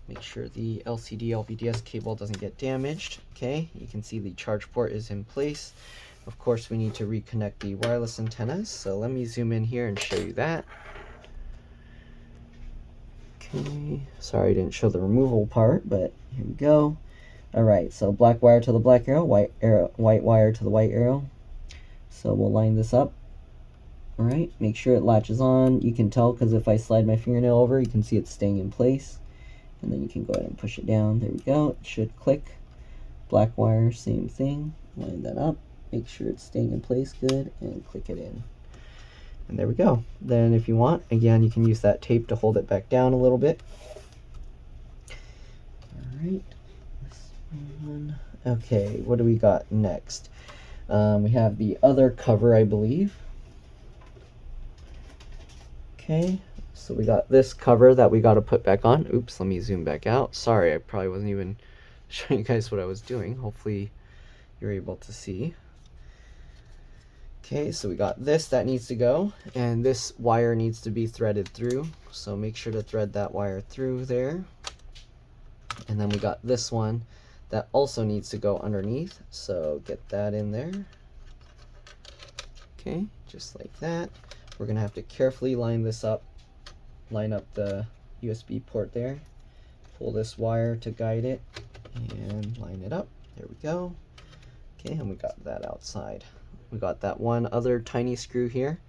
Make sure the LCD LVDS cable doesn't get damaged. Okay, you can see the charge port is in place. Of course, we need to reconnect the wireless antennas. So let me zoom in here and show you that. Okay, sorry I didn't show the removable part, but here we go. All right, so black wire to the black arrow, white wire to the white arrow. So we'll line this up. All right, make sure it latches on. You can tell because if I slide my fingernail over, you can see it's staying in place. And then you can go ahead and push it down. There we go. It should click. Black wire, same thing. Line that up. Make sure it's staying in place good, and click it in. And there we go. Then if you want, again, you can use that tape to hold it back down a little bit. All right. This one. Okay, what do we got next? We have the other cover, I believe. Okay. So we got this cover that we got to put back on. Oops, let me zoom back out. Sorry, I probably wasn't even showing you guys what I was doing. Hopefully you're able to see. Okay, so we got this that needs to go, and this wire needs to be threaded through. So make sure to thread that wire through there. And then we got this one that also needs to go underneath. So get that in there. Okay, just like that. We're gonna have to carefully line this up. Line up the USB port there, pull this wire to guide it, and line it up. There we go. Okay, and we got that outside. We got that one other tiny screw here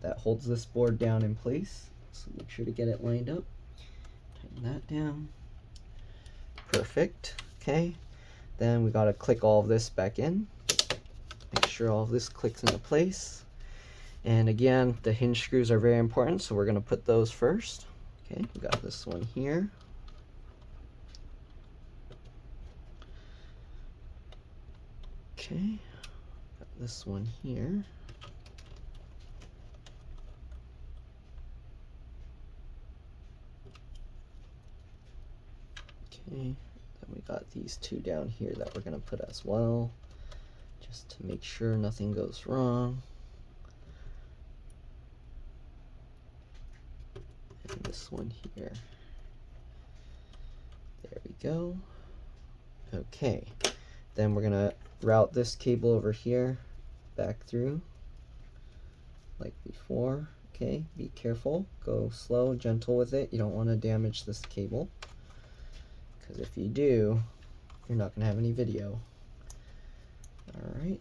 that holds this board down in place. So make sure to get it lined up. Tighten that down. Perfect. Okay, then we got to click all of this back in. Make sure all of this clicks into place. And again, the hinge screws are very important, so we're going to put those first. Okay, we got this one here. Okay, got this one here. Okay, then we got these two down here that we're going to put as well, just to make sure nothing goes wrong. And this one here. There we go. Okay, then we're gonna route this cable over here back through like before. Okay, be careful, go slow, gentle with it. You don't want to damage this cable, because if you do, you're not gonna have any video. All right,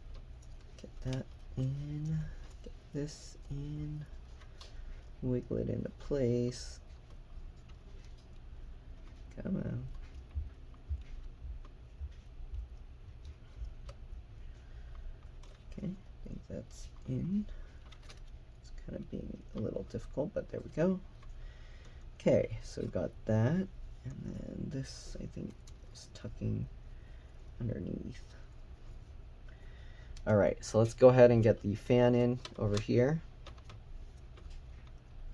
get that in, get this in. Wiggle it into place. Come on. Okay, I think that's in. It's kind of being a little difficult, but there we go. Okay, so we've got that, and then this I think is tucking underneath. All right, so let's go ahead and get the fan in over here.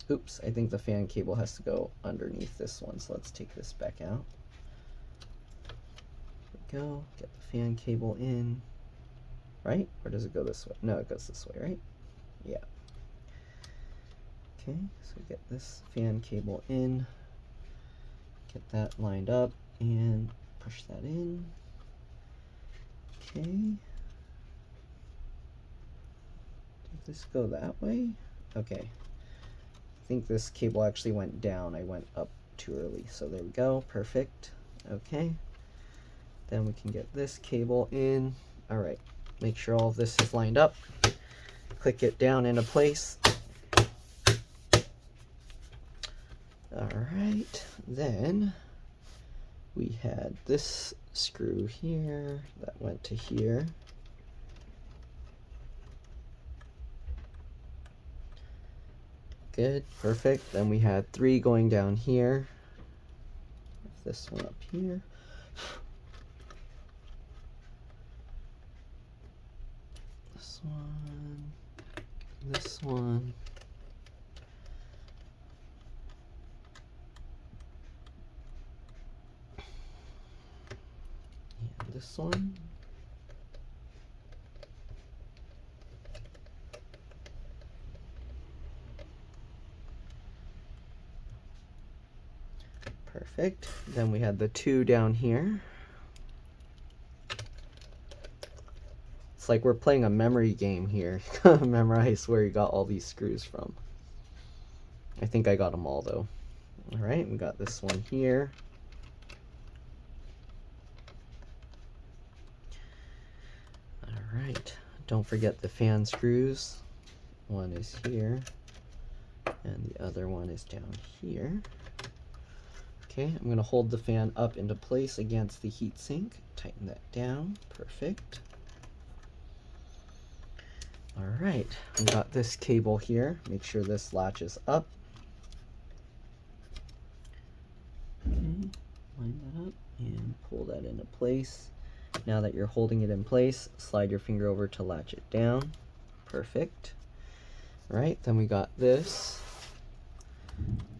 Oops, I think the fan cable has to go underneath this one, so let's take this back out. There we go, get the fan cable in, right? Or does it go this way? No, it goes this way, right? Yeah. Okay, so get this fan cable in, get that lined up, and push that in. Okay. this go that way? Okay. I think this cable actually went down. I went up too early. So there we go. Perfect. Okay. Then we can get this cable in. All right. Make sure all of this is lined up. Click it down into place. All right. Then we had this screw here that went to here. Good, perfect. Then we had 3 going down here. This one up here. This one. This one. And this one. Perfect. Then we had the 2 down here. It's like we're playing a memory game here. Memorize where you got all these screws from. I think I got them all though. All right, we got this one here. All right, don't forget the fan screws. One is here, and the other one is down here. Okay, I'm going to hold the fan up into place against the heatsink. Tighten that down. Perfect. All right, we got this cable here. Make sure this latches up. Okay, line that up and pull that into place. Now that you're holding it in place, slide your finger over to latch it down. Perfect. All right, then we got this.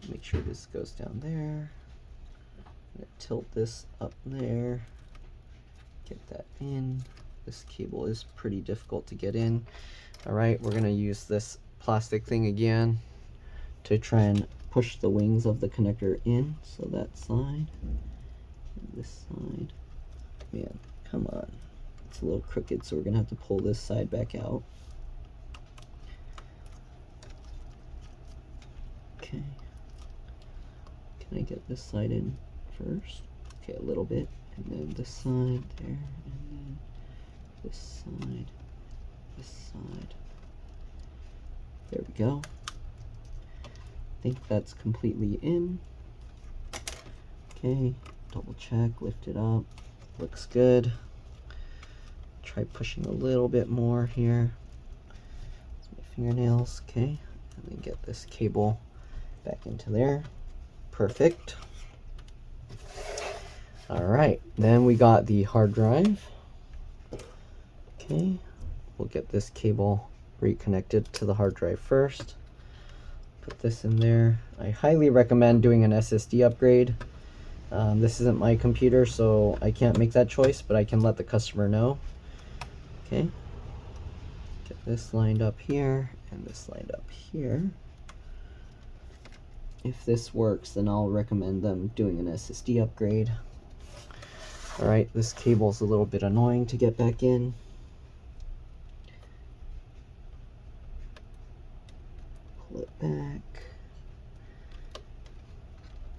Make sure this goes down there. Tilt this up there, get that in. This cable is pretty difficult to get in. All right, we're gonna use this plastic thing again to try and push the wings of the connector in. So that side and this side. Man, come on. It's a little crooked, so we're gonna have to pull this side back out. Okay. Can I get this side in first? Okay, a little bit, and then this side there, and then this side, this side. There we go. I think that's completely in. Okay, double check, lift it up. Looks good. Try pushing a little bit more here. That's my fingernails, okay. And then get this cable back into there. Perfect. All right, then we got the hard drive. Okay, we'll get this cable reconnected to the hard drive first. Put this in there. I highly recommend doing an SSD upgrade. This isn't my computer, so I can't make that choice, but I can let the customer know. Okay, get this lined up here and this lined up here. If this works, then I'll recommend them doing an SSD upgrade. All right, this cable's a little bit annoying to get back in. Pull it back.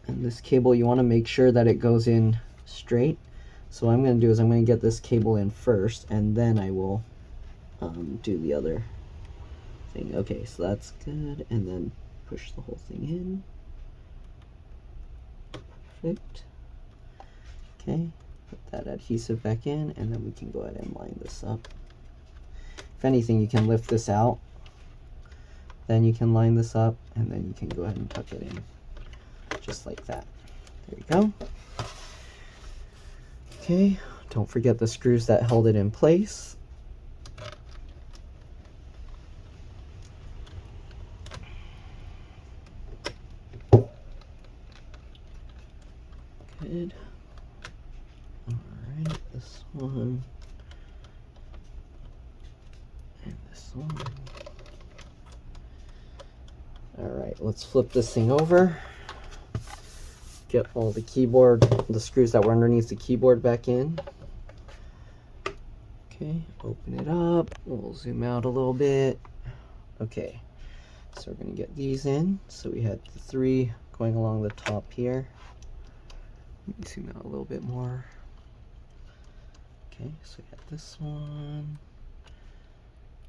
And this cable, you want to make sure that it goes in straight. So what I'm going to do is I'm going to get this cable in first, and then I will do the other thing. Okay, so that's good. And then push the whole thing in. Perfect. Okay. Put that adhesive back in, and then we can go ahead and line this up. If anything, you can lift this out, then you can line this up, and then you can go ahead and tuck it in, just like that. There you go. Okay, don't forget the screws that held it in place. Good. Alright, this one. And this one. Alright, let's flip this thing over. Get all the keyboard, the screws that were underneath the keyboard back in. Okay, open it up. We'll zoom out a little bit. Okay, so we're going to get these in. So we had the 3 going along the top here. Let me zoom out a little bit more. Okay, so we got this one,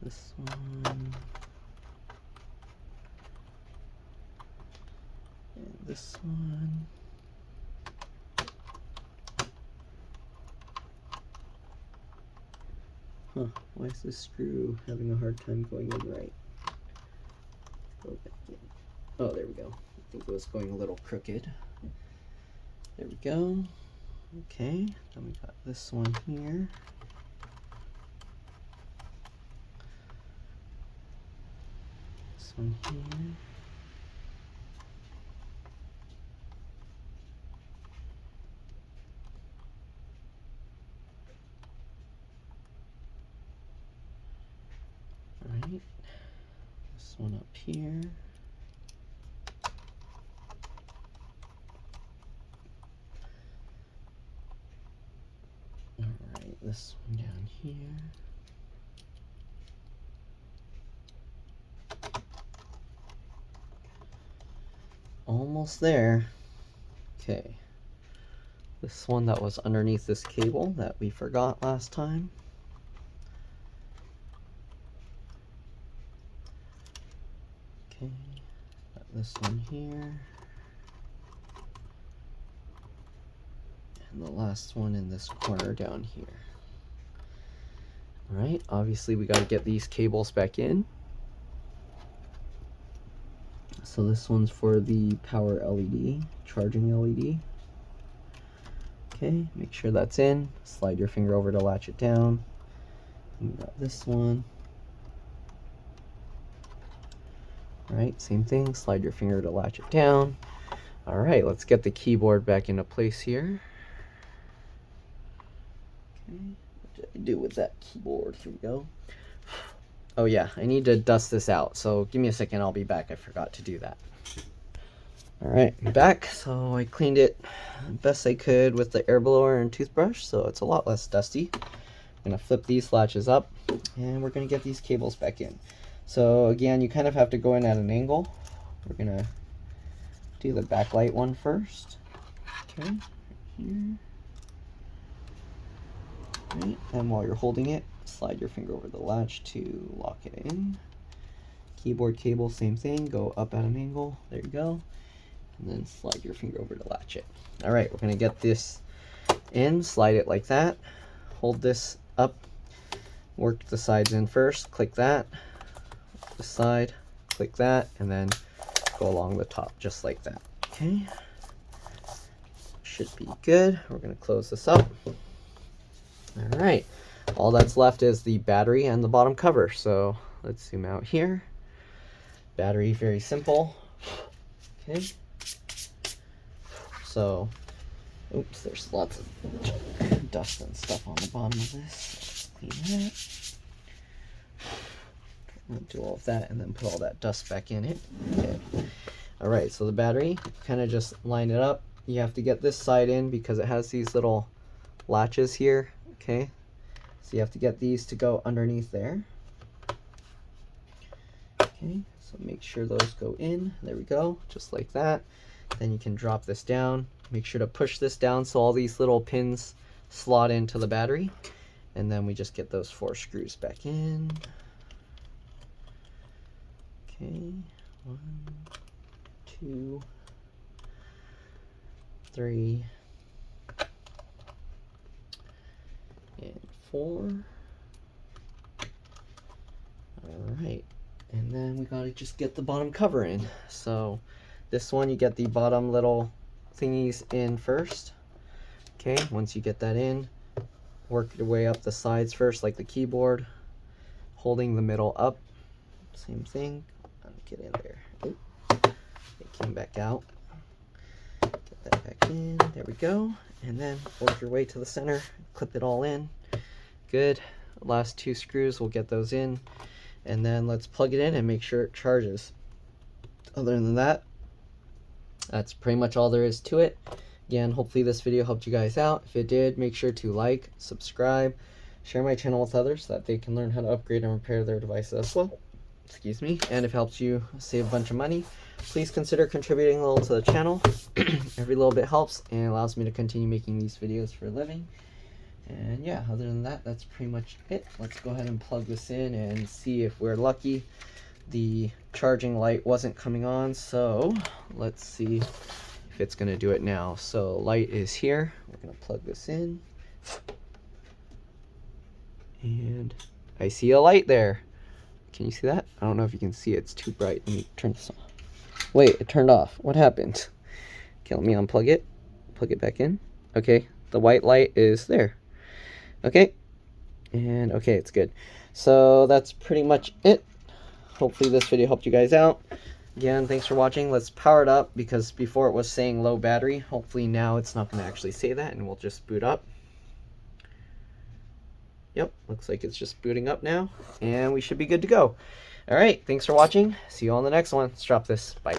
this one, and this one. Huh, why is this screw having a hard time going in right? Go back in. Oh, there we go. I think it was going a little crooked. There we go. Okay, then we got this one here. This one here. Alright, this one up here. Alright, this one down here. Almost there. Okay, this one that was underneath this cable that we forgot last time. Okay, got this one here. And the last one in this corner down here. Alright, obviously we got to get these cables back in. So this one's for the power LED, charging LED. Okay, make sure that's in. Slide your finger over to latch it down. And we got this one. Alright, same thing. Slide your finger to latch it down. Alright, let's get the keyboard back into place here. Okay, what did I do with that keyboard? Here we go. Oh yeah, I need to dust this out. So give me a second, I'll be back. I forgot to do that. Alright, I'm back. So I cleaned it best I could with the air blower and toothbrush, so it's a lot less dusty. I'm going to flip these latches up, and we're going to get these cables back in. So again, you kind of have to go in at an angle. We're going to do the backlight one first. Okay, right here. Right, and while you're holding it, slide your finger over the latch to lock it in. Keyboard cable, same thing, go up at an angle, there you go. And then slide your finger over to latch it. Alright, we're going to get this in, slide it like that. Hold this up, work the sides in first, click that, the side, click that, and then go along the top, just like that. Okay, should be good. We're going to close this up. Alright, all that's left is the battery and the bottom cover. So let's zoom out here. Battery, very simple. Okay, so oops, there's lots of dust and stuff on the bottom of this. Let's clean that. I'll do all of that and then put all that dust back in it. Okay. Alright, so the battery, kind of just line it up. You have to get this side in because it has these little latches here. Okay, so you have to get these to go underneath there. Okay, so make sure those go in. There we go, just like that. Then you can drop this down. Make sure to push this down so all these little pins slot into the battery. And then we just get those 4 screws back in. Okay, 1, 2, 3, and 4. Alright, and then we gotta just get the bottom cover in. So this one, you get the bottom little thingies in first. Okay, once you get that in, work your way up the sides first, like the keyboard, holding the middle up. Same thing. Get in there. Oop. It came back out. Get that back in. There we go. And then work your way to the center. Clip it all in. Good. Last 2 screws, we'll get those in. And then let's plug it in and make sure it charges. Other than that, that's pretty much all there is to it. Again, hopefully this video helped you guys out. If it did, make sure to like, subscribe, share my channel with others so that they can learn how to upgrade and repair their devices as well. excuse me, and if it helps you save a bunch of money, please consider contributing a little to the channel. Every little bit helps and allows me to continue making these videos for a living. And yeah, other than that, that's pretty much it. Let's go ahead and plug this in and see if we're lucky. The charging light wasn't coming on, so let's see if it's gonna do it now. So light is here. We're gonna plug this in. And I see a light there. Can you see that? I don't know if you can see it. It's too bright. Let me turn this off. Wait, it turned off. What happened? Okay, let me unplug it. Plug it back in. Okay, the white light is there. Okay, and okay, it's good. So that's pretty much it. Hopefully this video helped you guys out. Again, thanks for watching. Let's power it up, because before it was saying low battery. Hopefully now it's not going to actually say that, and we'll just boot up. Yep, looks like it's just booting up now, and we should be good to go. All right, thanks for watching. See you on the next one. Let's drop this. Bye.